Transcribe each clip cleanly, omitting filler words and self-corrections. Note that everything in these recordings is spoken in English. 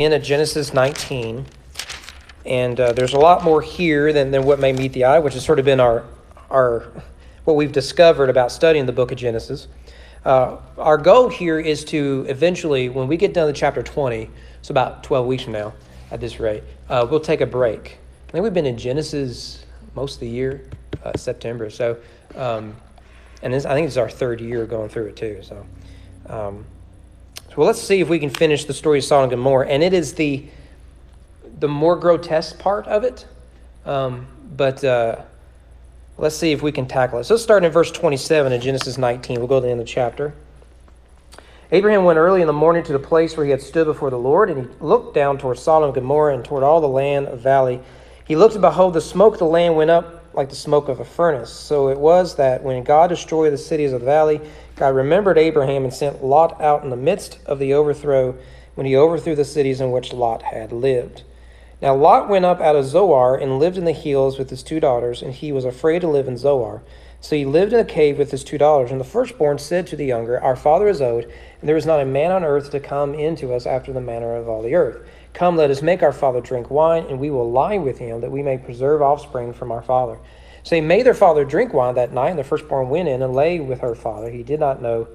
In Genesis 19, and there's a lot more here than what may meet the eye, which has sort of been our what we've discovered about studying the book of Genesis. Our goal here is to eventually, when we get done to chapter 20, it's about 12 weeks from now at this rate, we'll take a break. I think we've been in Genesis most of the year, September. So, and I think it's our third year going through it too. So, well, let's see if we can finish the story of Sodom and Gomorrah. And it is the more grotesque part of it. But let's see if we can tackle it. So let's start in verse 27 in Genesis 19. We'll go to the end of the chapter. Abraham went early in the morning to the place where he had stood before the Lord, and he looked down toward Sodom and Gomorrah and toward all the land of valley. He looked, and behold, the smoke of the land went up like the smoke of a furnace. So it was that when God destroyed the cities of the valley, God remembered Abraham and sent Lot out in the midst of the overthrow, when he overthrew the cities in which Lot had lived. Now Lot went up out of Zoar and lived in the hills with his 2 daughters, and he was afraid to live in Zoar. So he lived in a cave with his 2 daughters. And the firstborn said to the younger, Our father is old, and there is not a man on earth to come in to us after the manner of all the earth. Come, let us make our father drink wine, and we will lie with him, that we may preserve offspring from our father. So they made their father drink wine that night, and the firstborn went in and lay with her father. He did not know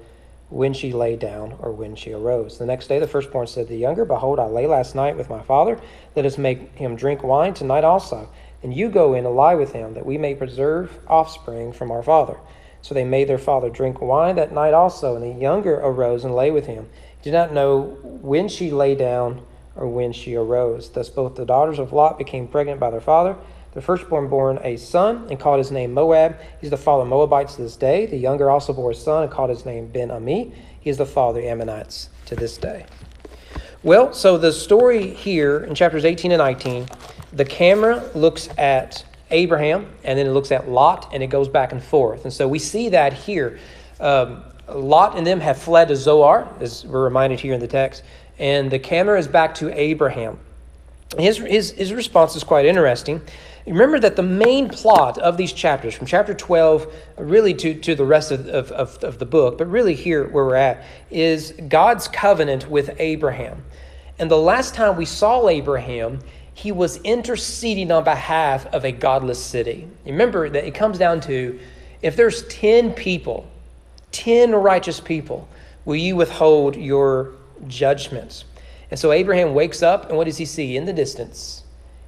when she lay down or when she arose. The next day the firstborn said to the younger, Behold, I lay last night with my father. Let us make him drink wine tonight also. And you go in and lie with him, that we may preserve offspring from our father. So they made their father drink wine that night also, and the younger arose and lay with him. He did not know when she lay down or when she arose. Thus both the daughters of Lot became pregnant by their father. The firstborn bore a son and called his name Moab. He's the father of Moabites to this day. The younger also bore a son and called his name Ben-Ami. He is the father of Ammonites to this day. Well, so the story here in chapters 18 and 19, the camera looks at Abraham and then it looks at Lot, and it goes back and forth. And so we see that here. Lot and them have fled to Zoar, as we're reminded here in the text, and the camera is back to Abraham. His response is quite interesting. Remember that the main plot of these chapters, from chapter 12 really to the rest of the book, but really here where we're at, is God's covenant with Abraham. And the last time we saw Abraham, he was interceding on behalf of a godless city. Remember that it comes down to, if there's 10 people, 10 righteous people, will you withhold your judgments? And so Abraham wakes up, and what does he see in the distance?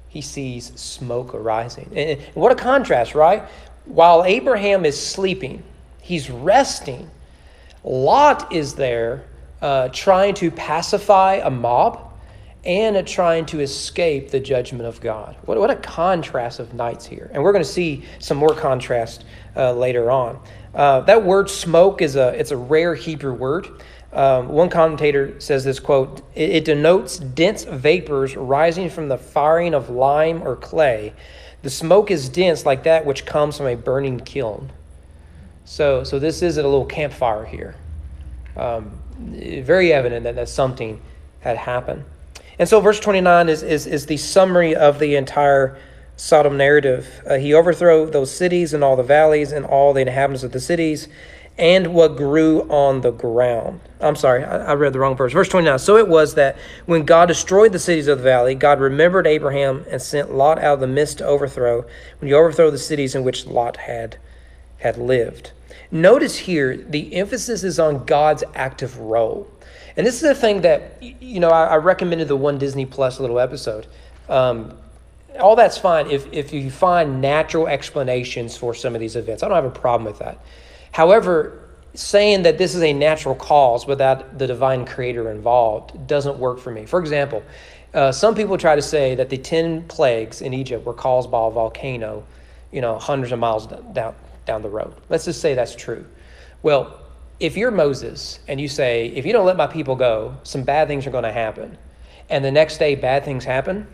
He sees smoke arising. And what a contrast, right? While Abraham is sleeping, he's resting, Lot is there trying to pacify a mob and trying to escape the judgment of God. What a contrast of nights here. And we're going to see some more contrast later on. That word smoke it's a rare Hebrew word. One commentator says this, quote, it denotes dense vapors rising from the firing of lime or clay. The smoke is dense like that which comes from a burning kiln. So this isn't a little campfire here. Very evident that something had happened. And so verse 29 is the summary of the entire Sodom narrative. He overthrew those cities and all the valleys and all the inhabitants of the cities, and what grew on the ground. I'm sorry, I read the wrong verse. Verse 29. So it was that when God destroyed the cities of the valley, God remembered Abraham and sent Lot out of the midst to overthrow, when he overthrew the cities in which Lot had lived. Notice here, the emphasis is on God's active role. And this is the thing that, I recommended the One Disney Plus little episode. All that's fine if you find natural explanations for some of these events. I don't have a problem with that. However, saying that this is a natural cause without the divine creator involved doesn't work for me. For example, some people try to say that the 10 plagues in Egypt were caused by a volcano, hundreds of miles down the road. Let's just say that's true. Well, if you're Moses and you say, if you don't let my people go, some bad things are going to happen, and the next day bad things happen,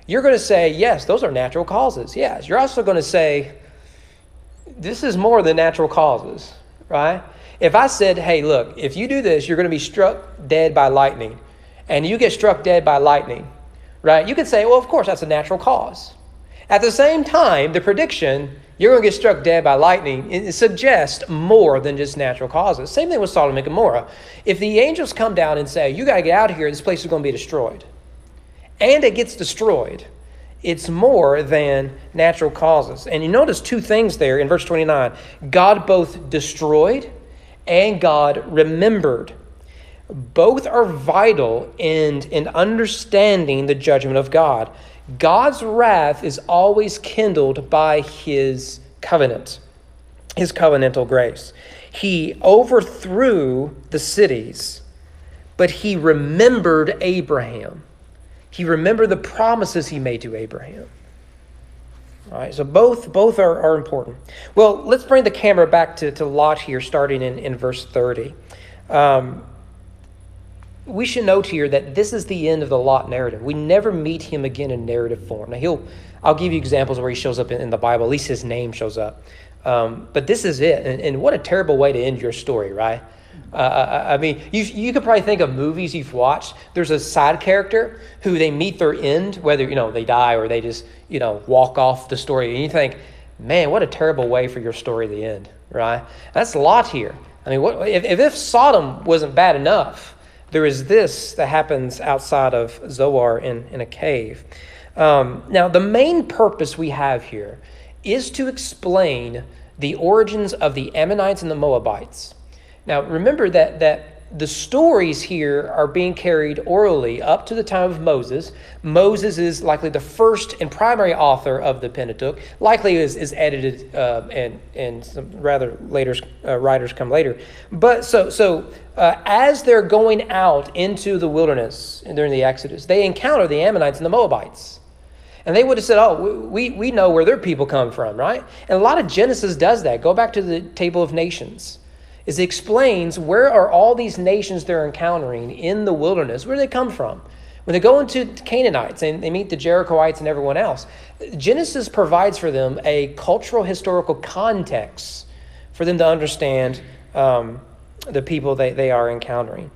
you're going to say, yes, those are natural causes. Yes, you're also going to say, this is more than natural causes, right? If I said, hey, look, if you do this, you're going to be struck dead by lightning, and you get struck dead by lightning, right? You could say, well, of course, that's a natural cause. At the same time, the prediction, you're going to get struck dead by lightning, it suggests more than just natural causes. Same thing with Sodom and Gomorrah. If the angels come down and say, you got to get out of here, this place is going to be destroyed, and it gets destroyed. It's more than natural causes. And you notice two things there in verse 29. God both destroyed and God remembered. Both are vital in understanding the judgment of God. God's wrath is always kindled by his covenant, his covenantal grace. He overthrew the cities, but he remembered Abraham. He remembered the promises he made to Abraham. All right, so both are important. Well, let's bring the camera back to Lot here, starting in verse 30. We should note here that this is the end of the Lot narrative. We never meet him again in narrative form. Now, I'll give you examples where he shows up in the Bible. At least his name shows up. But this is it. And what a terrible way to end your story, right? I mean, you could probably think of movies you've watched. There's a side character who they meet their end, whether, they die or they just, walk off the story. And you think, man, what a terrible way for your story to end, right? That's Lot here. I mean, if Sodom wasn't bad enough, there is this that happens outside of Zoar in a cave. Now, the main purpose we have here is to explain the origins of the Ammonites and the Moabites. Now, remember that the stories here are being carried orally up to the time of Moses. Moses is likely the first and primary author of the Pentateuch. Likely is edited and some rather later writers come later. But so as they're going out into the wilderness during the Exodus, they encounter the Ammonites and the Moabites. And they would have said, we know where their people come from, right? And a lot of Genesis does that. Go back to the Table of Nations. It explains where are all these nations they're encountering in the wilderness, where do they come from? When they go into Canaanites and they meet the Jerichoites and everyone else, Genesis provides for them a cultural, historical context for them to understand the people they are encountering.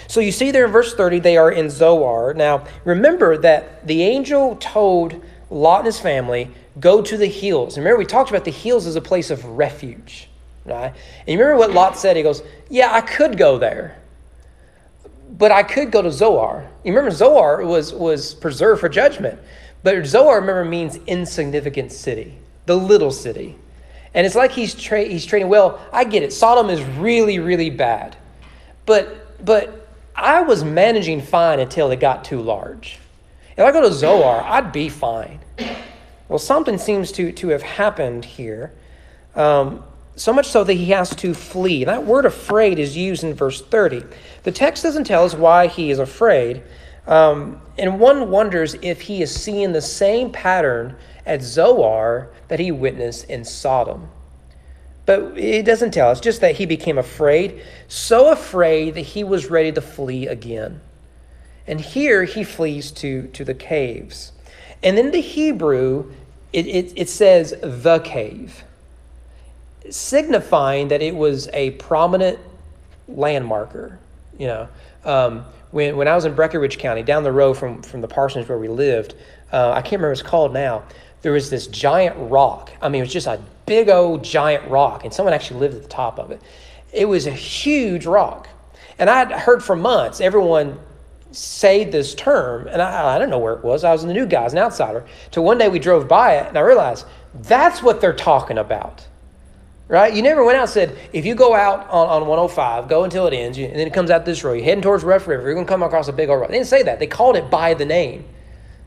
So you see there in verse 30, they are in Zoar. Now, remember that the angel told Lot and his family, go to the hills. Remember, we talked about the hills as a place of refuge. Right? And you remember what Lot said? He goes, yeah, I could go there, but I could go to Zoar. You remember Zoar was preserved for judgment, but Zoar, remember, means insignificant city, the little city. And it's like he's trading, well, I get it. Sodom is really, really bad, but I was managing fine until it got too large. If I go to Zoar, I'd be fine. Well, something seems to have happened here. So much so that he has to flee. That word afraid is used in verse 30. The text doesn't tell us why he is afraid. And one wonders if he is seeing the same pattern at Zoar that he witnessed in Sodom. But it doesn't tell us, just that he became afraid, so afraid that he was ready to flee again. And here he flees to the caves. And in the Hebrew, it says the cave, signifying that it was a prominent landmarker. When I was in Breckenridge County, down the road from the parsonage where we lived, I can't remember what it's called now, there was this giant rock. I mean, it was just a big old giant rock, and someone actually lived at the top of it. It was a huge rock. And I'd heard for months everyone say this term, and I didn't know where it was. I was a new guy, I was an outsider. Till one day we drove by it, and I realized that's what they're talking about. Right? You never went out and said, if you go out on 105, go until it ends, and then it comes out this road, you're heading towards Rough River, you're going to come across a big old rock. They didn't say that. They called it by the name.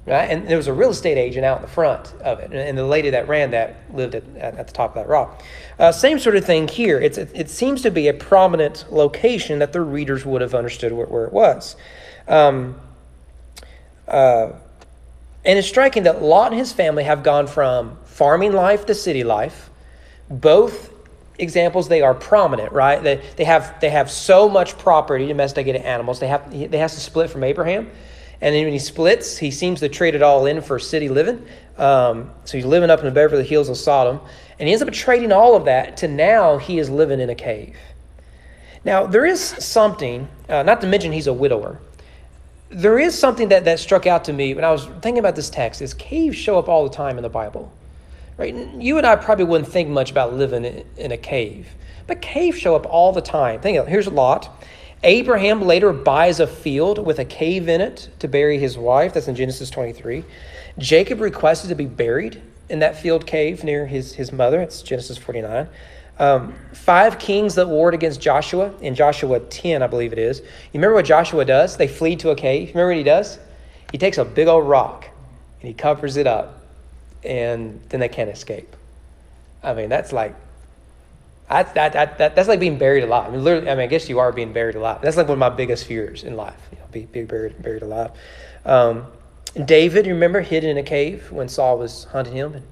Right? And there was a real estate agent out in the front of it. And the lady that ran that lived at the top of that rock. Same sort of thing here. It seems to be a prominent location that the readers would have understood where it was. And it's striking that Lot and his family have gone from farming life to city life. Both examples, they are prominent, right? They have so much property, domesticated animals. They have to split from Abraham. And then when he splits, he seems to trade it all in for city living. So he's living up in the Beverly Hills of Sodom. And he ends up trading all of that to now he is living in a cave. Now, there is something, not to mention he's a widower. There is something that struck out to me when I was thinking about this text, is caves show up all the time in the Bible. Right? You and I probably wouldn't think much about living in a cave. But caves show up all the time. Think of it. Here's Lot. Abraham later buys a field with a cave in it to bury his wife. That's in Genesis 23. Jacob requested to be buried in that field cave near his mother. It's Genesis 49. 5 kings that warred against Joshua in Joshua 10, I believe it is. You remember what Joshua does? They flee to a cave. Remember what he does? He takes a big old rock and he covers it up, and then they can't escape. I mean, that's like being buried alive. I mean, literally, I guess you are being buried alive. That's like one of my biggest fears in life, being buried alive. David, you remember, hid in a cave when Saul was hunting him in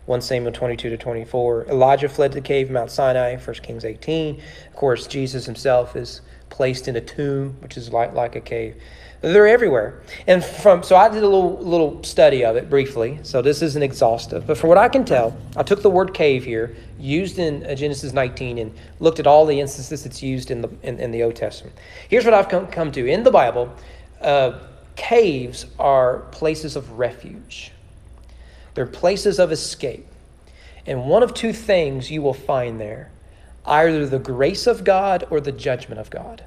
1 Samuel 22-24. Elijah fled to the cave of Mount Sinai, 1 Kings 18. Of course, Jesus himself is placed in a tomb, which is like a cave. They're everywhere. And so I did a little study of it briefly. So this isn't exhaustive. But from what I can tell, I took the word cave here, used in Genesis 19, and looked at all the instances it's used in the Old Testament. Here's what I've come to. In the Bible, caves are places of refuge. They're places of escape. And one of 2 things you will find there, either the grace of God or the judgment of God.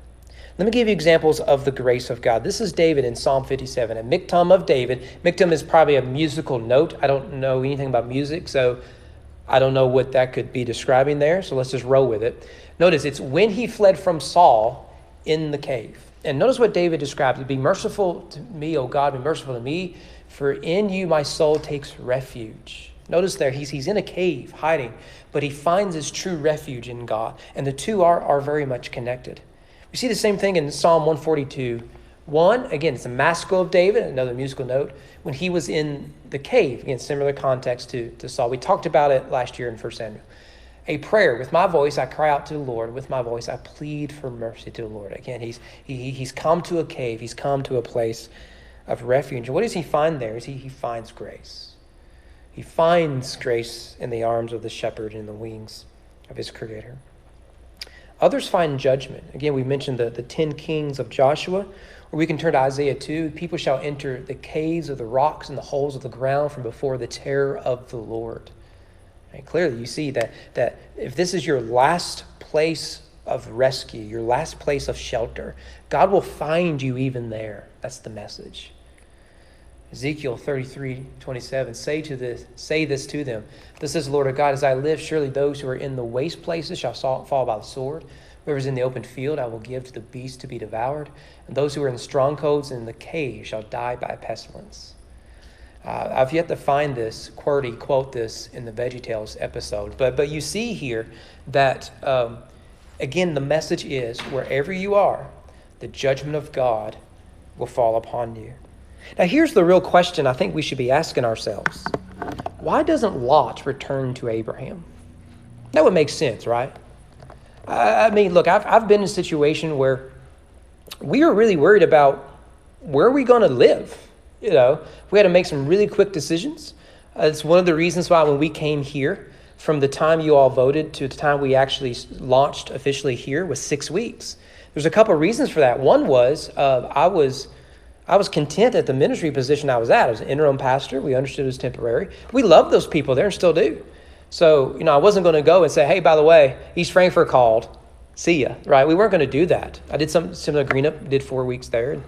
Let me give you examples of the grace of God. This is David in Psalm 57, a miktam of David. Miktam is probably a musical note. I don't know anything about music, so I don't know what that could be describing there. So let's just roll with it. Notice it's when he fled from Saul in the cave. And notice what David describes. Be merciful to me, O God, be merciful to me, for in you my soul takes refuge. Notice there, he's in a cave hiding, but he finds his true refuge in God. And the two are very much connected. We see the same thing in Psalm 142. 1, again, it's a maskil of David, another musical note, when he was in the cave. Again, similar context to Saul. We talked about it last year in 1 Samuel. A prayer. With my voice, I cry out to the Lord. With my voice, I plead for mercy to the Lord. Again, he's come to a cave. He's come to a place of refuge. And what does he find there? He finds grace. He finds grace in the arms of the shepherd and in the wings of his creator. Others find judgment. Again, we mentioned the 10 kings of Joshua, or we can turn to Isaiah 2. People shall enter the caves of the rocks and the holes of the ground from before the terror of the Lord. And clearly, you see that if this is your last place of rescue, your last place of shelter, God will find you even there. That's the message. Ezekiel 33:27, say this to them. This is the Lord of God, as I live, surely those who are in the waste places shall fall by the sword. Whoever is in the open field, I will give to the beast to be devoured. And those who are in strongholds and in the cave shall die by pestilence. I've yet to find this, quote this in the VeggieTales episode. But you see here that, again, the message is, wherever you are, the judgment of God will fall upon you. Now, here's the real question I think we should be asking ourselves. Why doesn't Lot return to Abraham? That would make sense, right? I mean, look, I've been in a situation where we were really worried about where are we going to live. We had to make some really quick decisions. It's one of the reasons why when we came here, from the time you all voted to the time we actually launched officially here was 6 weeks. There's a couple of reasons for that. One was I was content at the ministry position I was at. I was an interim pastor. We understood it was temporary. We loved those people there and still do. So, I wasn't going to go and say, hey, by the way, East Frankfort called. See ya, right? We weren't going to do that. I did something similar to Greenup, did 4 weeks there.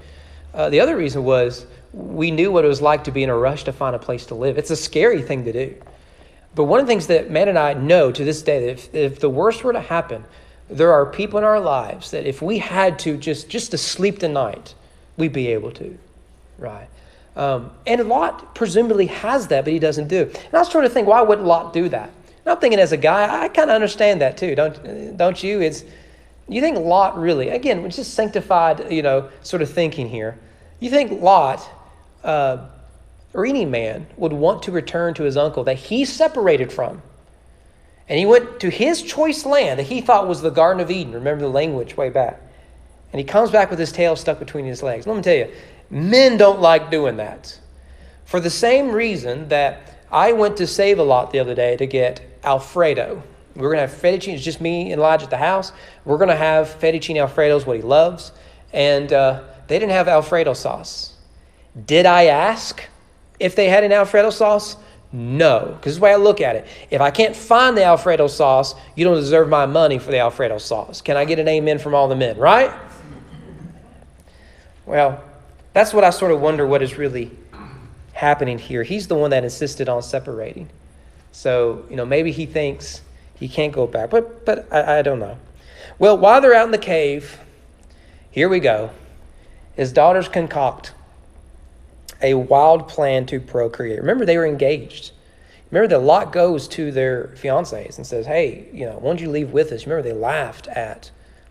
The other reason was we knew what it was like to be in a rush to find a place to live. It's a scary thing to do. But one of the things that Matt and I know to this day, that if the worst were to happen, there are people in our lives that if we had to just to sleep tonight, we'd be able to, right? And Lot presumably has that, but he doesn't do. And I was trying to think, why would Lot do that? And I'm thinking as a guy, I kind of understand that too, don't you? You think Lot really, again, it's just sanctified, sort of thinking here. You think Lot, or any man, would want to return to his uncle that he separated from. And he went to his choice land that he thought was the Garden of Eden. Remember the language way back. And he comes back with his tail stuck between his legs. Let me tell you, men don't like doing that. For the same reason that I went to Save-A-Lot the other day to get Alfredo. We're going to have fettuccine. It's just me and Elijah at the house. We're going to have fettuccine Alfredo, is what he loves. And they didn't have Alfredo sauce. Did I ask if they had an Alfredo sauce? No, because this is the way I look at it. If I can't find the Alfredo sauce, you don't deserve my money for the Alfredo sauce. Can I get an amen from all the men, right? Well, that's what I sort of wonder what is really happening here. He's the one that insisted on separating. So, maybe he thinks he can't go back, but I don't know. Well, while they're out in the cave, here we go. His daughters concoct a wild plan to procreate. Remember, they were engaged. Remember that Lot goes to their fiancés and says, hey, why don't you leave with us? Remember, they laughed at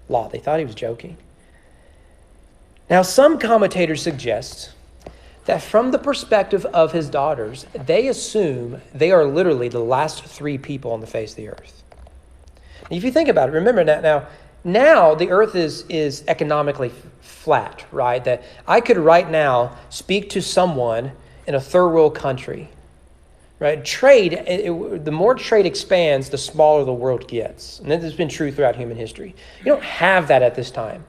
Lot. They thought he was joking. Now, some commentators suggest that from the perspective of his daughters, they assume they are literally the last three people on the face of the earth. If you think about it, remember now the earth is economically flat, right? That I could right now speak to someone in a third world country, right? Trade, the more trade expands, the smaller the world gets. And this has been true throughout human history. You don't have that at this time.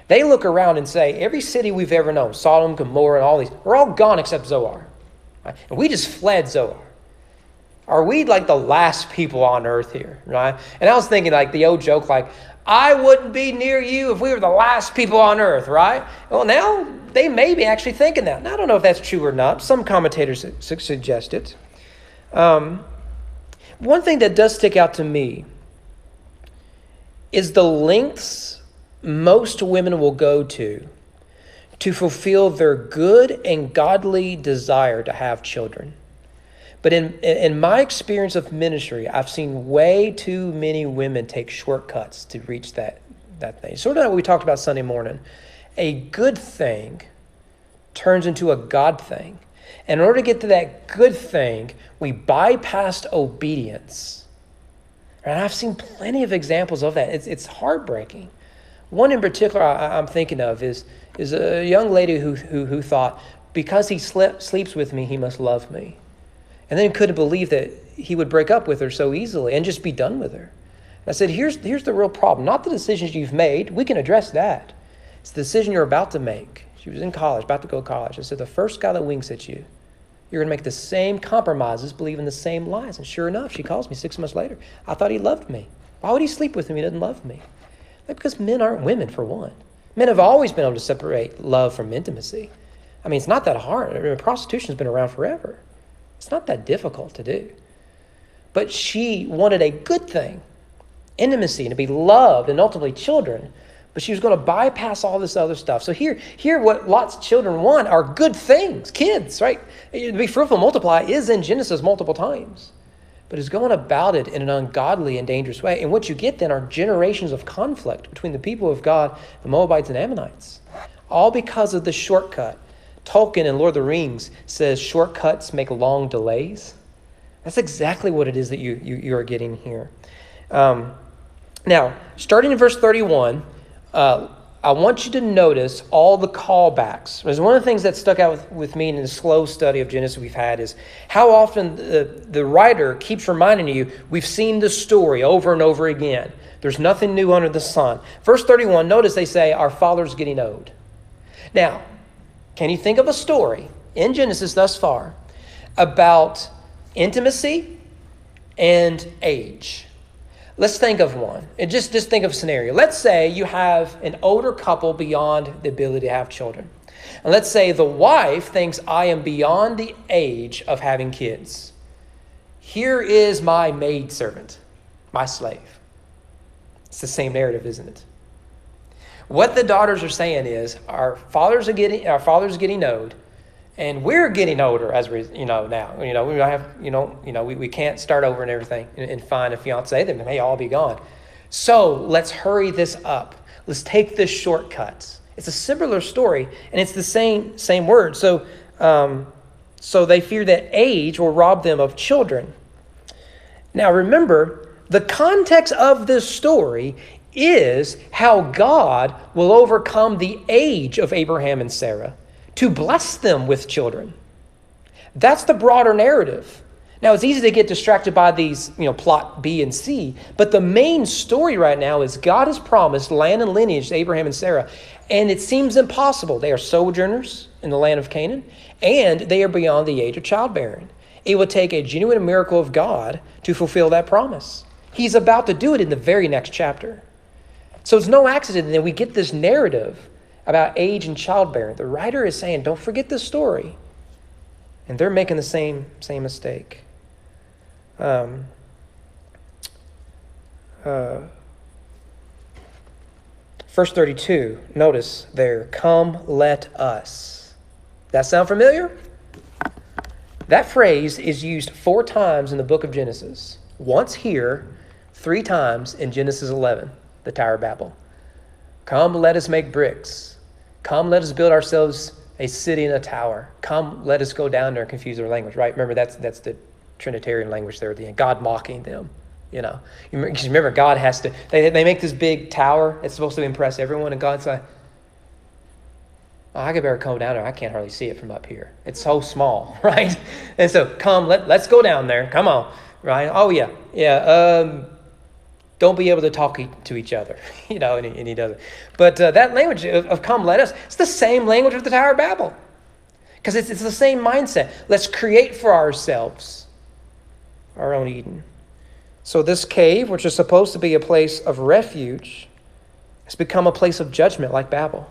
They look around and say, every city we've ever known, Sodom, Gomorrah, and all these, we're all gone except Zoar. Right? And we just fled Zoar. Are we like the last people on earth here, right? And I was thinking like the old joke, like, I wouldn't be near you if we were the last people on earth, right? Well, now they may be actually thinking that. Now, I don't know if that's true or not. Some commentators suggest it. One thing that does stick out to me is the lengths most women will go to fulfill their good and godly desire to have children. But in my experience of ministry, I've seen way too many women take shortcuts to reach that thing. Sort of like what we talked about Sunday morning. A good thing turns into a God thing. And in order to get to that good thing, we bypassed obedience. And I've seen plenty of examples of that. It's heartbreaking. One in particular I'm thinking of is a young lady who thought, because he sleeps with me, he must love me. And then couldn't believe that he would break up with her so easily and just be done with her. I said, here's the real problem. Not the decisions you've made. We can address that. It's the decision you're about to make. She was in college, about to go to college. I said, the first guy that winks at you, you're going to make the same compromises, believe in the same lies. And sure enough, she calls me 6 months later. I thought he loved me. Why would he sleep with me? He doesn't love me. Because men aren't women, for one. Men have always been able to separate love from intimacy. I mean, it's not that hard. Prostitution's been around forever. It's not that difficult to do. But she wanted a good thing, intimacy, and to be loved, and ultimately children. But she was going to bypass all this other stuff. So here what Lot's children want are good things, kids, right? To be fruitful and multiply is in Genesis multiple times. But is going about it in an ungodly and dangerous way. And what you get then are generations of conflict between the people of God, the Moabites and Ammonites. All because of the shortcut. Tolkien in Lord of the Rings says shortcuts make long delays. That's exactly what it is that you are getting here. Now, starting in verse 31, I want you to notice all the callbacks. Because one of the things that stuck out with me in the slow study of Genesis we've had is how often the writer keeps reminding you, we've seen the story over and over again. There's nothing new under the sun. Verse 31, notice they say, our father's getting old. Now, can you think of a story in Genesis thus far about intimacy and age? Let's think of one. And just think of a scenario. Let's say you have an older couple beyond the ability to have children. And let's say the wife thinks, I am beyond the age of having kids. Here is my maidservant, my slave. It's the same narrative, isn't it? What the daughters are saying is, our father's getting old, and we're getting older as we, now. We have, we can't start over and everything and find a fiance. They may all be gone. So let's hurry this up. Let's take this shortcut. It's a similar story, and it's the same word. So they fear that age will rob them of children. Now remember, the context of this story is how God will overcome the age of Abraham and Sarah to bless them with children. That's the broader narrative. Now, it's easy to get distracted by these, plot B and C, but the main story right now is God has promised land and lineage to Abraham and Sarah, and it seems impossible. They are sojourners in the land of Canaan, and they are beyond the age of childbearing. It would take a genuine miracle of God to fulfill that promise. He's about to do it in the very next chapter. So it's no accident that we get this narrative about age and childbearing. The writer is saying, don't forget this story. And they're making the same mistake. Verse 32, notice there, come, let us. That sound familiar? That phrase is used 4 times in the book of Genesis. Once here, 3 times in Genesis 11, the Tower of Babel. Come, let us make bricks. Come, let us build ourselves a city and a tower. Come, let us go down there and confuse their language, right? Remember, that's the Trinitarian language there at the end. God mocking them, you know. You remember, God has to, they make this big tower. It's supposed to impress everyone. And God's like, oh, I could better come down there. I can't hardly see it from up here. It's so small, right? And so, come, let's go down there. Come on, right? Oh, yeah. Don't be able to talk to each other, you know, and he doesn't. But that language of come, let us, it's the same language of the Tower of Babel. Because it's the same mindset. Let's create for ourselves our own Eden. So this cave, which is supposed to be a place of refuge, has become a place of judgment like Babel.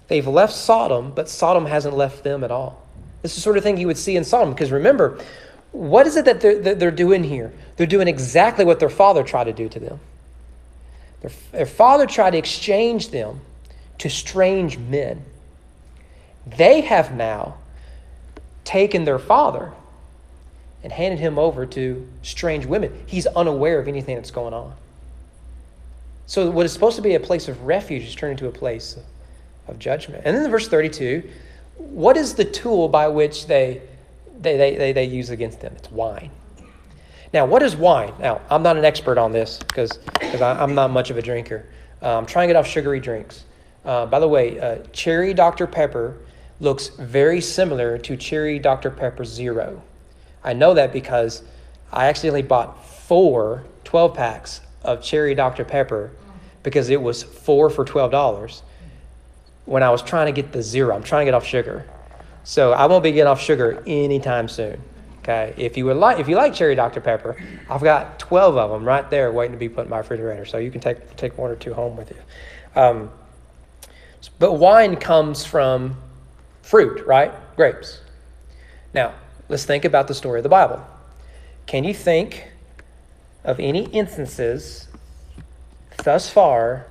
They've left Sodom, but Sodom hasn't left them at all. This is the sort of thing you would see in Sodom. Because remember, what is it that they're doing here? They're doing exactly what their father tried to do to them. Their father tried to exchange them to strange men. They have now taken their father and handed him over to strange women. He's unaware of anything that's going on. So what is supposed to be a place of refuge is turned into a place of judgment. And then in verse 32, what is the tool by which they use against them? It's wine. Now, what is wine? Now, I'm not an expert on this because I'm not much of a drinker. I'm trying to get off sugary drinks. By the way, cherry Dr. Pepper looks very similar to cherry Dr. Pepper Zero. I know that because I accidentally bought 4 12-packs of cherry Dr. Pepper because it was 4 for $12 when I was trying to get the Zero. I'm trying to get off sugar. So I won't be getting off sugar anytime soon. Okay, if you like cherry Dr. Pepper, I've got 12 of them right there waiting to be put in my refrigerator. So you can take 1 or 2 home with you. But wine comes from fruit, right? Grapes. Now, let's think about the story of the Bible. Can you think of any instances thus far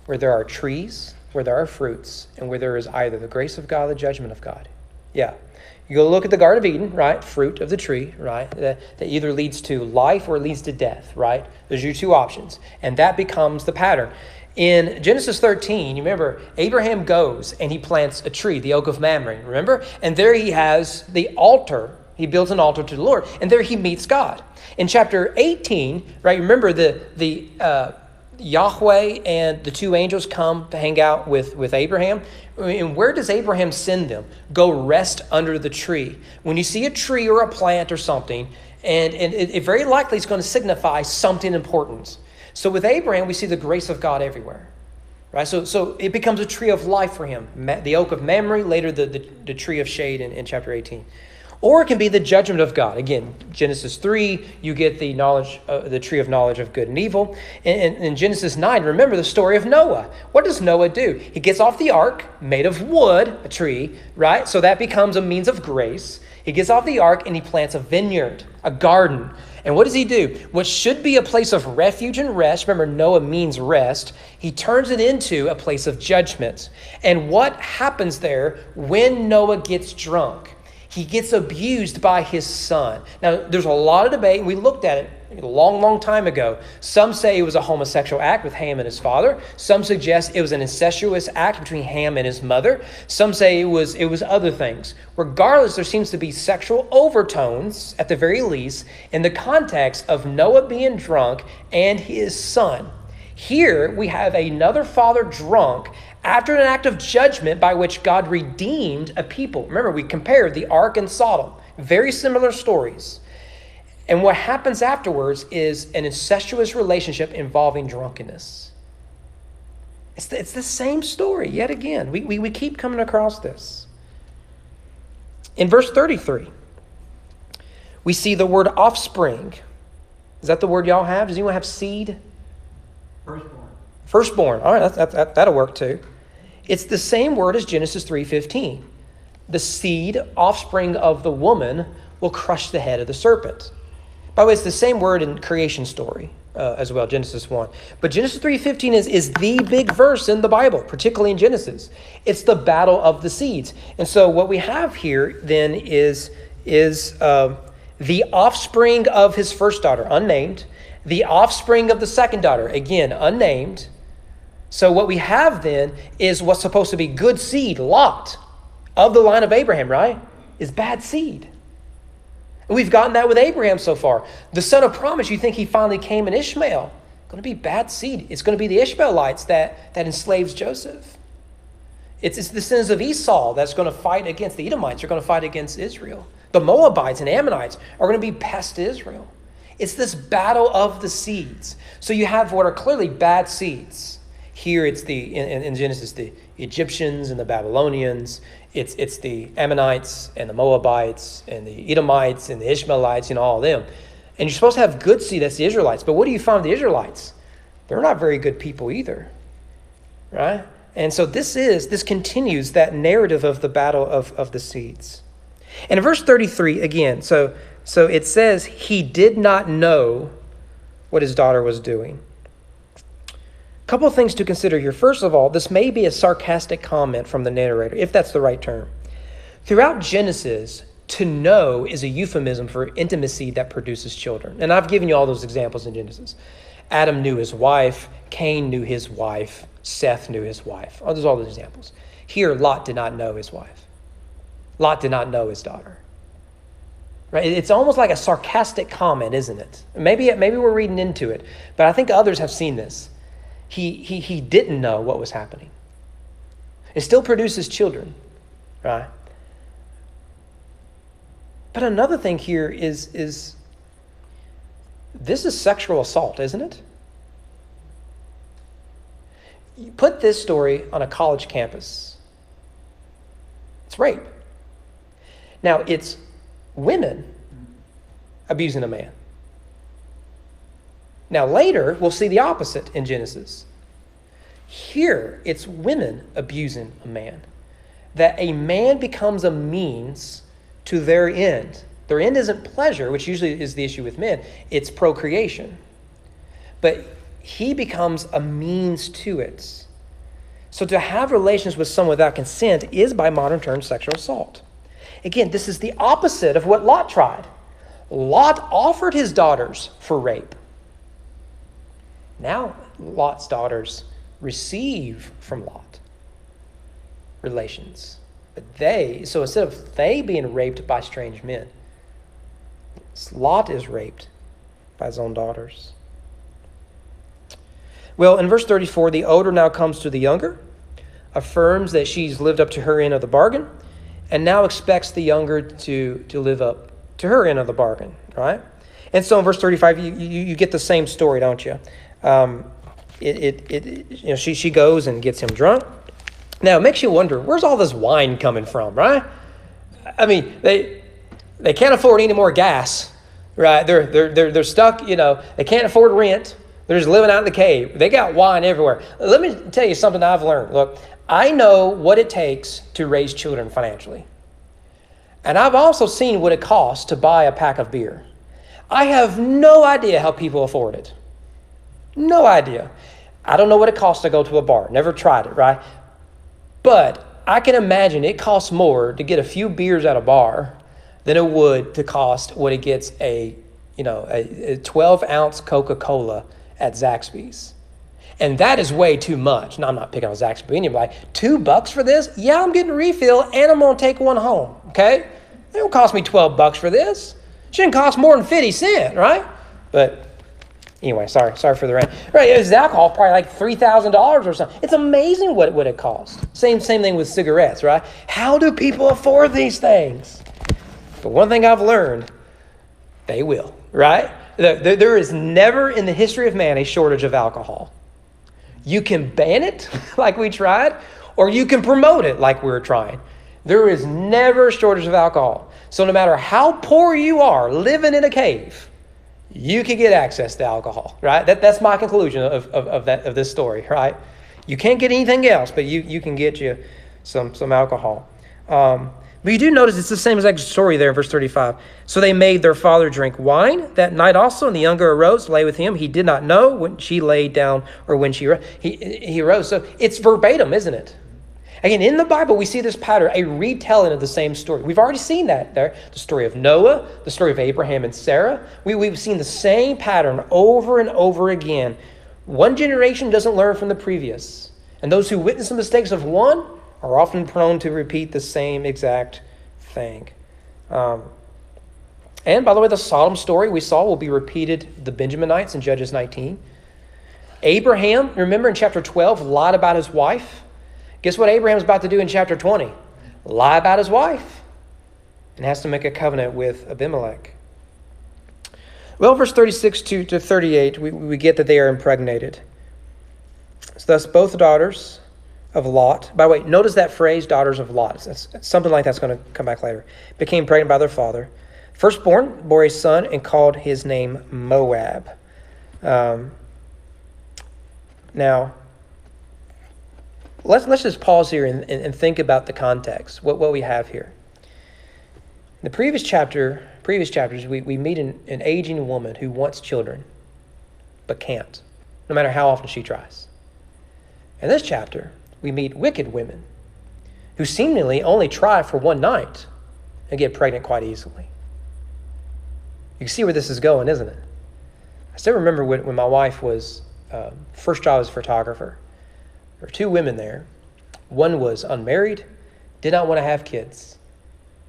where there are trees, where there are fruits, and where there is either the grace of God or the judgment of God? Yeah. You go look at the Garden of Eden, right? Fruit of the tree, right? That either leads to life or leads to death, right? Those are your 2 options. And that becomes the pattern. In Genesis 13, you remember, Abraham goes and he plants a tree, the oak of Mamre, remember? And there he has the altar. He builds an altar to the Lord. And there he meets God. In chapter 18, right, remember the Yahweh and the 2 angels come to hang out with Abraham. And where does Abraham send them? Go rest under the tree. When you see a tree or a plant or something, and it very likely is going to signify something important. So with Abraham, we see the grace of God everywhere. Right? So it becomes a tree of life for him. The oak of Mamre, later the tree of shade in chapter 18. Or it can be the judgment of God. Again, Genesis 3, you get the knowledge, the tree of knowledge of good and evil. And in Genesis 9, remember the story of Noah. What does Noah do? He gets off the ark, made of wood, a tree, right? So that becomes a means of grace. He gets off the ark and he plants a vineyard, a garden. And what does he do? What should be a place of refuge and rest, remember Noah means rest, he turns it into a place of judgment. And what happens there when Noah gets drunk? He gets abused by his son. Now, there's a lot of debate, and we looked at it a long, long time ago. Some say it was a homosexual act with Ham and his father. Some suggest it was an incestuous act between Ham and his mother. Some say it was other things. Regardless, there seems to be sexual overtones, at the very least, in the context of Noah being drunk and his son. Here, we have another father drunk after an act of judgment by which God redeemed a people. Remember, we compared the ark and Sodom. Very similar stories. And what happens afterwards is an incestuous relationship involving drunkenness. It's the same story yet again. We keep coming across this. In verse 33, we see the word offspring. Is that the word y'all have? Does anyone have seed? Firstborn. Firstborn. All right, that'll work too. It's the same word as Genesis 3:15. The seed, offspring of the woman, will crush the head of the serpent. By the way, it's the same word in creation story as well, Genesis 1. But Genesis 3:15 is the big verse in the Bible, particularly in Genesis. It's the battle of the seeds. And so what we have here then is the offspring of his first daughter, unnamed. The offspring of the second daughter, again, unnamed. So what we have then is what's supposed to be good seed, Lot, of the line of Abraham, right? Is bad seed. And we've gotten that with Abraham so far. The son of promise, you think he finally came in Ishmael. Going to be bad seed. It's going to be the Ishmaelites that enslaves Joseph. It's the sins of Esau that's going to fight against the Edomites. Are going to fight against Israel. The Moabites and Ammonites are going to be pests to Israel. It's this battle of the seeds. So you have what are clearly bad seeds. Here it's in Genesis, the Egyptians and the Babylonians. It's the Ammonites and the Moabites and the Edomites and the Ishmaelites, all of them. And you're supposed to have good seed, that's the Israelites. But what do you find with the Israelites? They're not very good people either, right? And so this continues that narrative of the battle of the seeds. And in verse 33, again, so it says, he did not know what his daughter was doing. A couple of things to consider here. First of all, this may be a sarcastic comment from the narrator, if that's the right term. Throughout Genesis, to know is a euphemism for intimacy that produces children. And I've given you all those examples in Genesis. Adam knew his wife, Cain knew his wife, Seth knew his wife. Oh, there's all those examples. Here, Lot did not know his wife. Lot did not know his daughter. Right? It's almost like a sarcastic comment, isn't it? Maybe we're reading into it, but I think others have seen this. He didn't know what was happening. It still produces children, right? But another thing here is this is sexual assault, isn't it? You put this story on a college campus. It's rape. Now, it's women abusing a man. Now, later, we'll see the opposite in Genesis. Here, it's women abusing a man. That a man becomes a means to their end. Their end isn't pleasure, which usually is the issue with men. It's procreation. But he becomes a means to it. So to have relations with someone without consent is, by modern terms, sexual assault. Again, this is the opposite of what Lot tried. Lot offered his daughters for rape. Now Lot's daughters receive from Lot relations. But so instead of they being raped by strange men, Lot is raped by his own daughters. Well, in verse 34, the older now comes to the younger, affirms that she's lived up to her end of the bargain, and now expects the younger to live up to her end of the bargain, right? And so in verse 35, you get the same story, don't you? She goes and gets him drunk. Now, it makes you wonder, where's all this wine coming from, right? I mean, they can't afford any more gas, right? They're stuck, they can't afford rent. They're just living out in the cave. They got wine everywhere. Let me tell you something I've learned. Look, I know what it takes to raise children financially. And I've also seen what it costs to buy a pack of beer. I have no idea how people afford it. No idea. I don't know what it costs to go to a bar. Never tried it, right? But I can imagine it costs more to get a few beers at a bar than it would to cost what it gets a 12-ounce Coca-Cola at Zaxby's. And that is way too much. Now, I'm not picking on Zaxby's. Anybody, $2 for this? Yeah, I'm getting a refill, and I'm going to take one home, okay? It don't cost me $12 for this. It shouldn't cost more than 50 cents, right? But anyway, sorry for the rant. Right, it's alcohol, probably like $3,000 or something. It's amazing what it costs. Same thing with cigarettes, right? How do people afford these things? But one thing I've learned, they will, right? There is never in the history of man a shortage of alcohol. You can ban it like we tried, or you can promote it like we're trying. There is never a shortage of alcohol. So no matter how poor you are living in a cave, you can get access to alcohol, right? That's my conclusion of this story, right? You can't get anything else, but you can get you some alcohol. But you do notice it's the same exact story there in verse 35. So they made their father drink wine that night also, and the younger arose, lay with him. He did not know when she laid down or when he arose. So it's verbatim, isn't it? Again, in the Bible, we see this pattern, a retelling of the same story. We've already seen that there. The story of Noah, the story of Abraham and Sarah. We've seen the same pattern over and over again. One generation doesn't learn from the previous. And those who witness the mistakes of one are often prone to repeat the same exact thing. And by the way, the Sodom story we saw will be repeated, the Benjaminites in Judges 19. Abraham, remember in chapter 12, lied about his wife. Guess what Abraham's about to do in chapter 20? Lie about his wife and has to make a covenant with Abimelech. Well, verse 36 to 38, we get that they are impregnated. So thus both daughters of Lot, by the way, notice that phrase, daughters of Lot. It's something like that's going to come back later. Became pregnant by their father. Firstborn bore a son and called his name Moab. Now, let's just pause here and think about the context, what we have here. In the previous chapters, we meet an aging woman who wants children, but can't, no matter how often she tries. In this chapter, we meet wicked women who seemingly only try for one night and get pregnant quite easily. You can see where this is going, isn't it? I still remember when my wife was first job as a photographer. There were two women there. One was unmarried, did not want to have kids,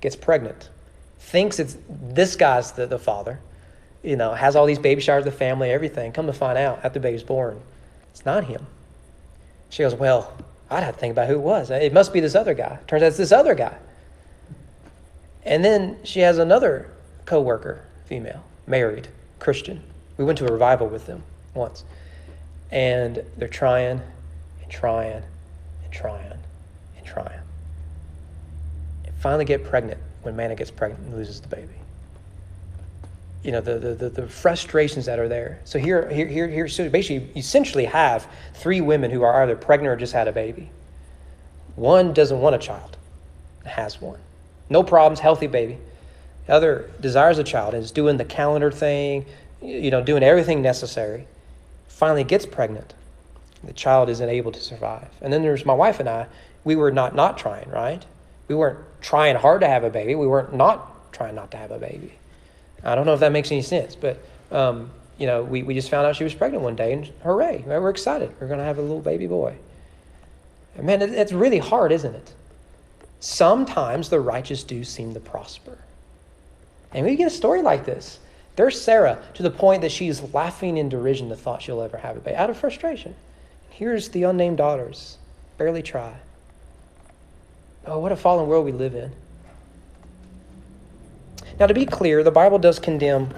gets pregnant, thinks it's this guy's the father, has all these baby showers, the family, everything. Come to find out, after the baby's born, it's not him. She goes, well, I'd have to think about who it was. It must be this other guy. Turns out it's this other guy. And then she has another co-worker, female, married, Christian. We went to a revival with them once. And they're trying and trying and trying and trying. And finally get pregnant when Manna gets pregnant and loses the baby. The frustrations that are there. So here, so basically, you essentially have three women who are either pregnant or just had a baby. One doesn't want a child, has one. No problems, healthy baby. The other desires a child and is doing the calendar thing, doing everything necessary. Finally gets pregnant. The child isn't able to survive. And then there's my wife and I. We were not trying, right? We weren't trying hard to have a baby. We weren't not trying not to have a baby. I don't know if that makes any sense, but we just found out she was pregnant one day, and hooray, we're excited. We're going to have a little baby boy. And man, it's really hard, isn't it? Sometimes the righteous do seem to prosper. And we get a story like this. There's Sarah, to the point that she's laughing in derision the thought she'll ever have a baby, out of frustration. Here's the unnamed daughters, barely try. Oh, what a fallen world we live in. Now, to be clear, the Bible does condemn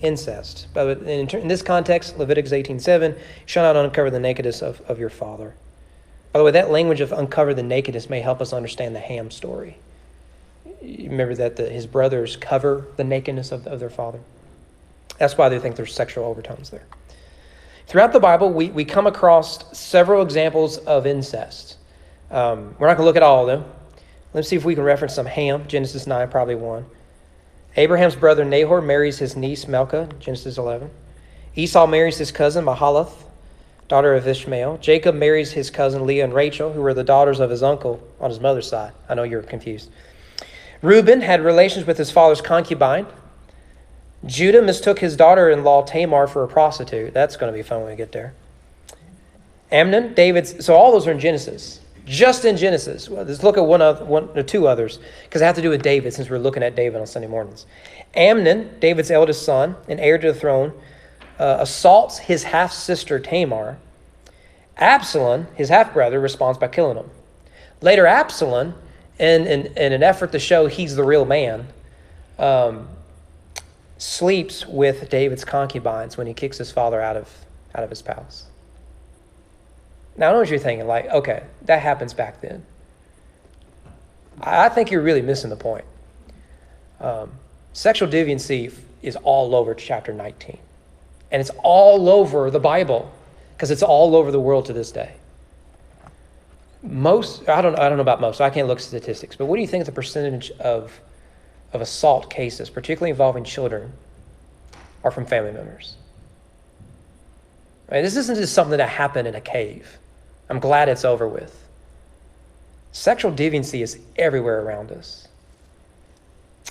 incest. But in this context, Leviticus 18:7, you shall not uncover the nakedness of your father. By the way, that language of uncover the nakedness may help us understand the Ham story. You remember that his brothers cover the nakedness of their father. That's why they think there's sexual overtones there. Throughout the Bible, we come across several examples of incest. We're not going to look at all of them. Let's see if we can reference some. Ham, Genesis 9, probably one. Abraham's brother Nahor marries his niece Milcah, Genesis 11. Esau marries his cousin Mahalath, daughter of Ishmael. Jacob marries his cousin Leah and Rachel, who were the daughters of his uncle on his mother's side. I know you're confused. Reuben had relations with his father's concubine. Judah mistook his daughter-in-law Tamar for a prostitute. That's going to be fun when we get there. Amnon, David's, so all those are in Genesis. Just in Genesis. Well, let's look at one or two others, because they have to do with David, since we're looking at David on Sunday mornings. Amnon, David's eldest son and heir to the throne, assaults his half-sister Tamar. Absalom, his half-brother, responds by killing him. Later, Absalom, in an effort to show he's the real man, sleeps with David's concubines when he kicks his father out of his palace. Now, I know what you're thinking, like, okay, that happens back then. I think you're really missing the point. Sexual deviancy is all over chapter 19. And it's all over the Bible, because it's all over the world to this day. I don't know about most, I can't look at statistics, but what do you think the percentage of assault cases, particularly involving children, are from family members? Right? This isn't just something that happened in a cave. I'm glad it's over with. Sexual deviancy is everywhere around us.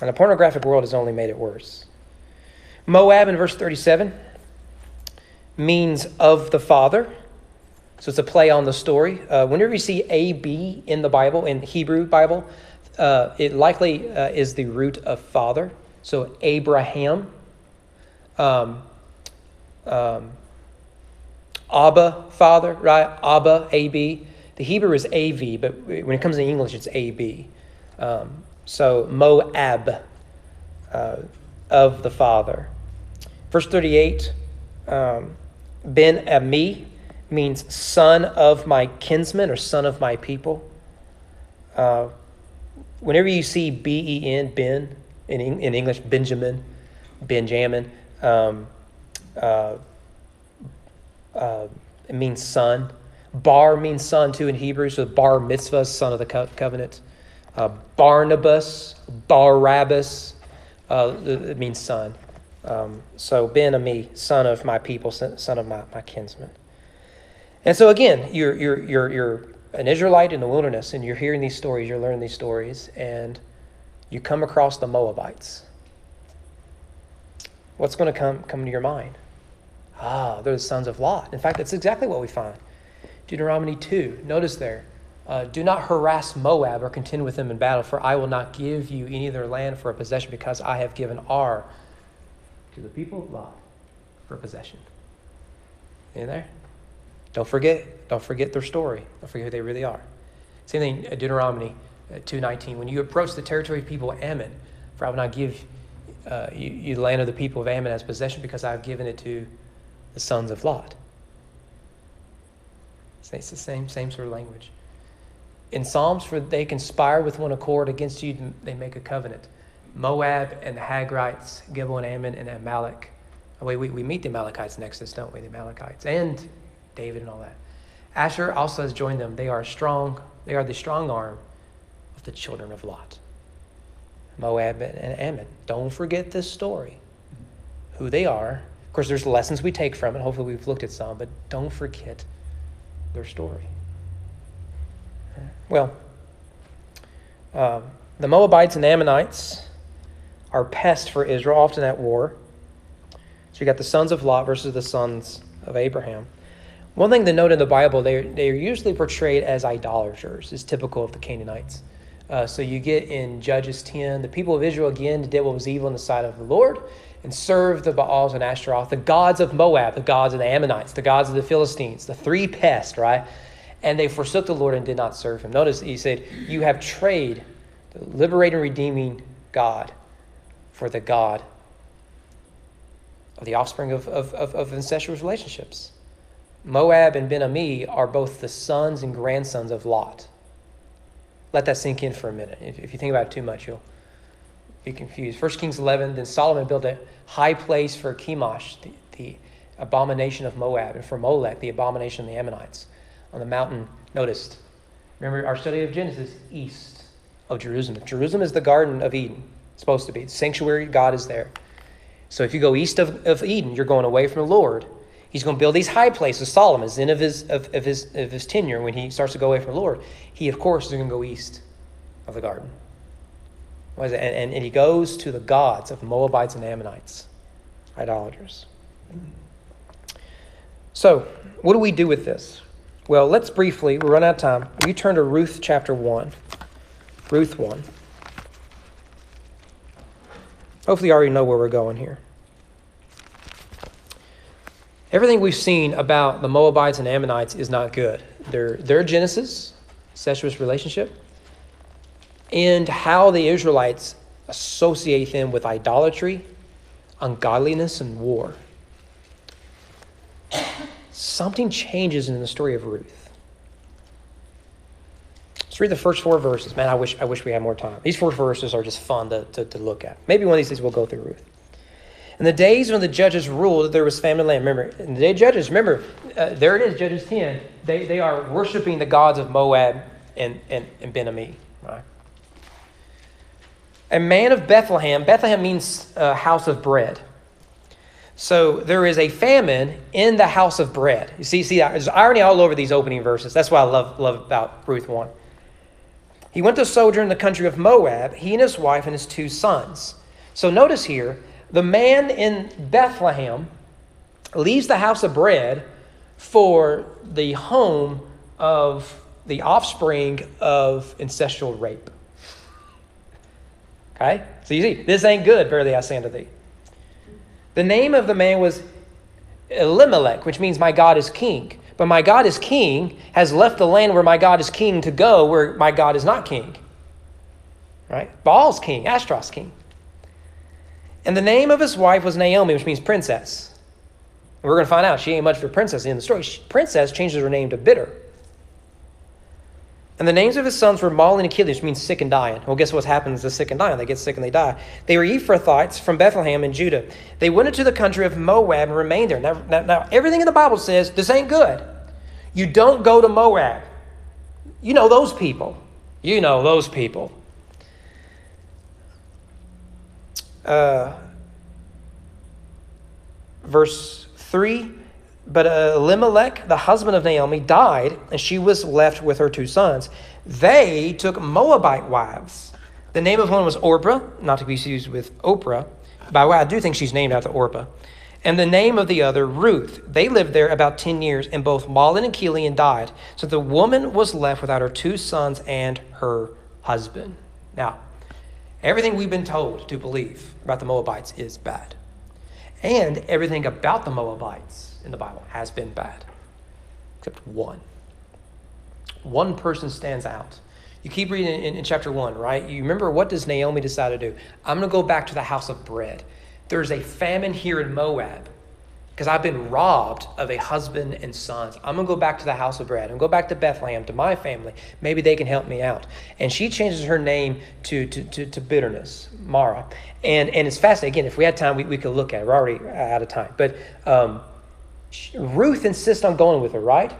And the pornographic world has only made it worse. Moab in verse 37 means of the father. So it's a play on the story. Whenever you see AB in the Bible, in Hebrew Bible, it likely is the root of father. So Abraham, Abba, father, right? Abba, AB. The Hebrew is AV, but when it comes to English, it's AB. So Moab, of the father. Verse 38, Ben Ami means son of my kinsmen or son of my people. Whenever you see B-E-N, Ben, in English, Benjamin, it means son. Bar means son too in Hebrew, so bar mitzvah, son of the covenant. Barnabas, Barabbas, it means son. So Ben-Ami, son of my people, son of my kinsmen. And so again, you're an Israelite in the wilderness, and you're hearing these stories, you're learning these stories, and you come across the Moabites. What's going to come to your mind? They're the sons of Lot. In fact, that's exactly what we find. Deuteronomy 2, notice there, do not harass Moab or contend with them in battle, for I will not give you any of their land for a possession, because I have given Ar to the people of Lot for a possession. In there? Don't forget their story. Don't forget who they really are. Same thing, Deuteronomy 2:19. When you approach the territory of people of Ammon, for I will not give you the land of the people of Ammon as possession, because I have given it to the sons of Lot. It's the same sort of language. In Psalms, for they conspire with one accord against you, they make a covenant. Moab and the Hagrites, Gebal and Ammon and Amalek. We meet the Amalekites in Exodus, don't we? The Amalekites and David and all that. Asher also has joined them. They are the strong arm of the children of Lot. Moab and Ammon. Don't forget this story. Who they are. Of course, there's lessons we take from it. Hopefully we've looked at some, but don't forget their story. Well, the Moabites and Ammonites are pests for Israel, often at war. So you got the sons of Lot versus the sons of Abraham. One thing to note in the Bible, they are usually portrayed as idolaters, is typical of the Canaanites. So you get in Judges 10, the people of Israel again did what was evil in the sight of the Lord and served the Baals and Ashtaroth, the gods of Moab, the gods of the Ammonites, the gods of the Philistines, the three pests, right? And they forsook the Lord and did not serve him. Notice he said, you have traded the liberating, redeeming God for the God of the offspring of incestuous relationships. Moab and Ben-Ami are both the sons and grandsons of Lot. Let that sink in for a minute. If you think about it too much, you'll be confused. 1 Kings 11, then Solomon built a high place for Chemosh, the abomination of Moab, and for Molech, the abomination of the Ammonites, on the mountain, noticed. Remember our study of Genesis, east of Jerusalem. Jerusalem is the Garden of Eden, it's supposed to be. The sanctuary, God is there. So if you go east of Eden, you're going away from the Lord. He's going to build these high places. Solomon is the end of his tenure when he starts to go away from the Lord. He, of course, is going to go east of the garden. What is it? And he goes to the gods of Moabites and Ammonites, idolaters. So, what do we do with this? Well, let's briefly, we're running out of time. We turn to Ruth chapter 1. Ruth 1. Hopefully you already know where we're going here. Everything we've seen about the Moabites and Ammonites is not good. Their Genesis, incestuous relationship, and how the Israelites associate them with idolatry, ungodliness, and war. Something changes in the story of Ruth. Let's read the first 4 verses. Man, I wish we had more time. These 4 verses are just fun to look at. Maybe one of these days we'll go through Ruth. In the days when the judges ruled, there was famine in the land. Remember, in the day of Judges, there it is, Judges 10. They are worshiping the gods of Moab and Ben-Ami. Right? A man of Bethlehem. Bethlehem means house of bread. So there is a famine in the house of bread. You see, there's irony all over these opening verses. That's what I love about Ruth 1. He went to sojourn in the country of Moab, he and his wife and his 2 sons. So notice here, the man in Bethlehem leaves the house of bread for the home of the offspring of incestual rape. Okay? So you see, this ain't good, verily I say unto thee. The name of the man was Elimelech, which means my God is king. But my God is king has left the land where my God is king to go where my God is not king. Right? Baal's king, Ashtaroth's king. And the name of his wife was Naomi, which means princess. And we're going to find out she ain't much of a princess in the story. Princess changes her name to bitter. And the names of his sons were Mahlon and Kilion, which means sick and dying. Well, guess what happens to sick and dying? They get sick and they die. They were Ephrathites from Bethlehem in Judah. They went into the country of Moab and remained there. Now, everything in the Bible says this ain't good. You don't go to Moab. You know those people. You know those people. Verse 3. But Elimelech, the husband of Naomi, died, and she was left with her 2 sons. They took Moabite wives. The name of one was Orpah, not to be confused with Oprah. By the way, I do think she's named after Orpah. And the name of the other, Ruth. They lived there about 10 years, and both Mahlon and Kilion died. So the woman was left without her 2 sons and her husband. Now, everything we've been told to believe about the Moabites is bad. And everything about the Moabites in the Bible has been bad, except one. One person stands out. You keep reading in chapter 1, right? You remember, what does Naomi decide to do? I'm going to go back to the house of bread. There's a famine here in Moab because I've been robbed of a husband and sons. I'm going to go back to the house of bread. I'm going to go back to Bethlehem, to my family. Maybe they can help me out. And she changes her name to bitterness, Mara. And it's fascinating. Again, if we had time, we could look at it. We're already out of time. But Ruth insists on going with her, right?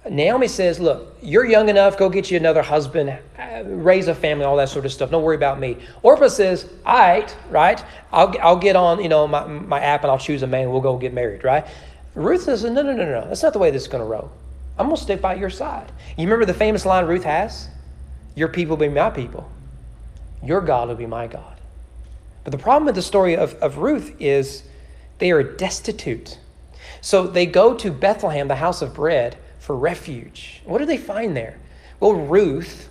Naomi says, look, you're young enough, go get you another husband, raise a family, all that sort of stuff. Don't worry about me. Orpah says, all right, I'll get on, my app and I'll choose a man and we'll go get married, right? Ruth says, no. That's not the way this is going to roll. I'm going to stick by your side. You remember the famous line Ruth has? Your people will be my people. Your God will be my God. But the problem with the story of Ruth is they are destitute. So they go to Bethlehem, the house of bread, for refuge. What do they find there? Well, Ruth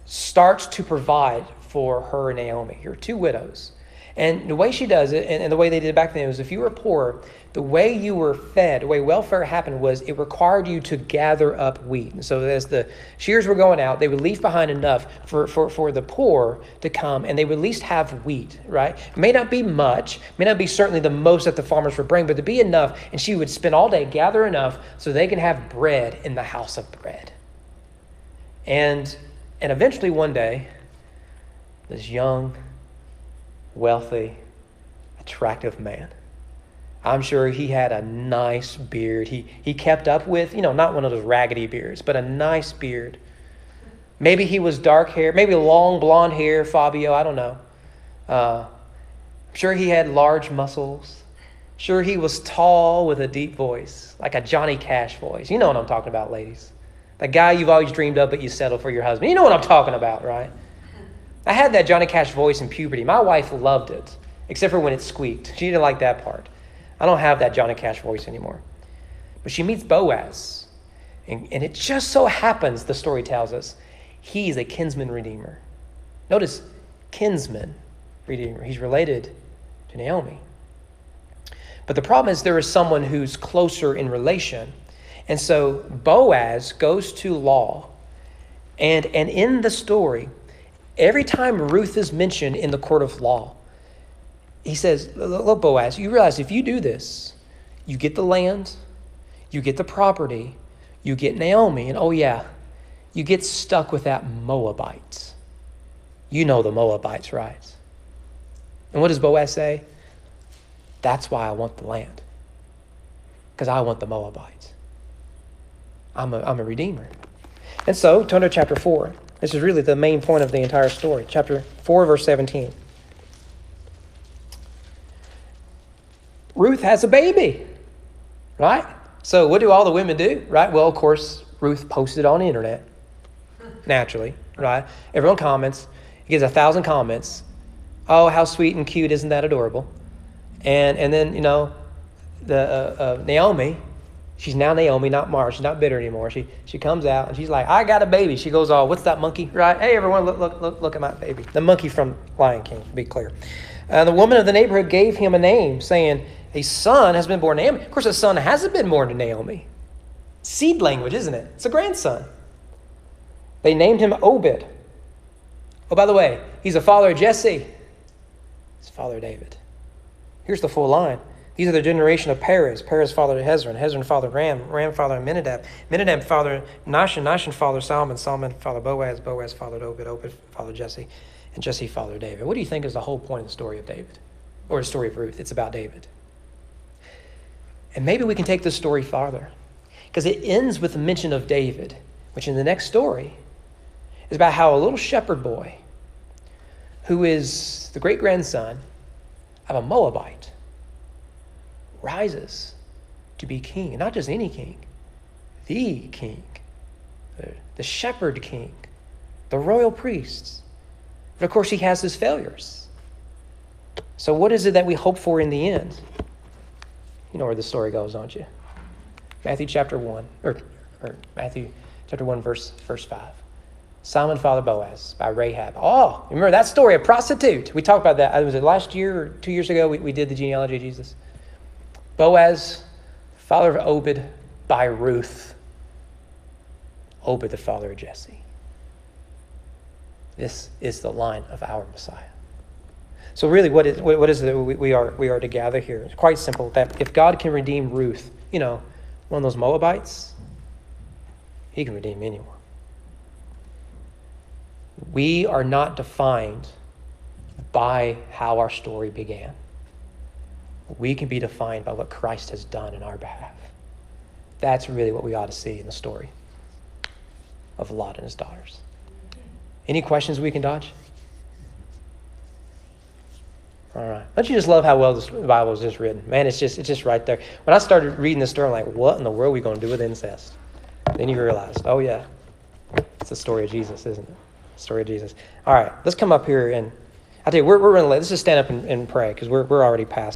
starts to provide for her and Naomi, her 2 widows. And the way she does it, and the way they did it back then, was if you were poor, the way you were fed, the way welfare happened was it required you to gather up wheat. And so as the shears were going out, they would leave behind enough for the poor to come, and they would at least have wheat, right? It may not be much, may not be certainly the most that the farmers would bring, but to be enough, and she would spend all day gather enough so they can have bread in the house of bread. And eventually one day, this young, wealthy, attractive man, I'm sure he had a nice beard. He kept up with, not one of those raggedy beards, but a nice beard. Maybe he was dark hair, maybe long blonde hair, Fabio, I don't know. I'm sure he had large muscles. Sure, he was tall with a deep voice, like a Johnny Cash voice. You know what I'm talking about, ladies. The guy you've always dreamed of, but you settle for your husband. You know what I'm talking about, right? I had that Johnny Cash voice in puberty. My wife loved it, except for when it squeaked. She didn't like that part. I don't have that Johnny Cash voice anymore. But she meets Boaz. And it just so happens, the story tells us, he's a kinsman redeemer. Notice, kinsman redeemer. He's related to Naomi. But the problem is there is someone who's closer in relation. And so Boaz goes to law. And in the story, every time Ruth is mentioned in the court of law, he says, look, Boaz, you realize if you do this, you get the land, you get the property, you get Naomi, and oh yeah, you get stuck with that Moabite. You know the Moabites, right? And what does Boaz say? That's why I want the land. Because I want the Moabites. I'm a redeemer. And so, turn to chapter 4. This is really the main point of the entire story. Chapter 4, verse 17. Ruth has a baby, right? So what do all the women do, right? Well, of course, Ruth posted on the internet, naturally, right? Everyone comments. He gets 1,000 comments. Oh, how sweet and cute. Isn't that adorable? And then, the Naomi, she's now Naomi, not Mara. She's not bitter anymore. She comes out and she's like, I got a baby. She goes, oh, what's that monkey, right? Hey, everyone, look at my baby. The monkey from Lion King, to be clear. The woman of the neighborhood gave him a name, saying, a son has been born to Naomi. Of course, a son hasn't been born to Naomi. Seed language, isn't it? It's a grandson. They named him Obed. Oh, by the way, he's a father of Jesse. His father David. Here's the full line. These are the generation of Perez. Perez fathered Hezron. Hezron fathered Ram. Ram fathered Amminadab. Amminadab fathered Nahshon. Nahshon fathered Solomon. Solomon fathered Boaz. Boaz fathered Obed. Obed fathered Jesse. And Jesse fathered David. What do you think is the whole point of the story of David? Or the story of Ruth? It's about David. And maybe we can take this story farther. Because it ends with a mention of David, which in the next story is about how a little shepherd boy, who is the great-grandson of a Moabite, rises to be king. And not just any king, the king, the shepherd king, the royal priests. But of course, he has his failures. So what is it that we hope for in the end? You know where the story goes, don't you? Matthew chapter 1, or Matthew chapter 1, verse 5. Simon fathered Boaz by Rahab. Oh, remember that story, a prostitute. We talked about that. Was it last year or 2 years ago we did the genealogy of Jesus? Boaz, father of Obed by Ruth. Obed, the father of Jesse. This is the line of our Messiah. So really, what is it we are to gather here? It's quite simple, that if God can redeem Ruth, one of those Moabites, he can redeem anyone. We are not defined by how our story began. We can be defined by what Christ has done in our behalf. That's really what we ought to see in the story of Lot and his daughters. Any questions we can dodge? All right. Don't you just love how well the Bible is just written? Man, it's just right there. When I started reading this story, I'm like, what in the world are we going to do with incest? Then you realize, oh yeah, it's the story of Jesus, isn't it? The story of Jesus. All right, let's come up here and I'll tell you, we're going to let's just stand up and pray because we're already past.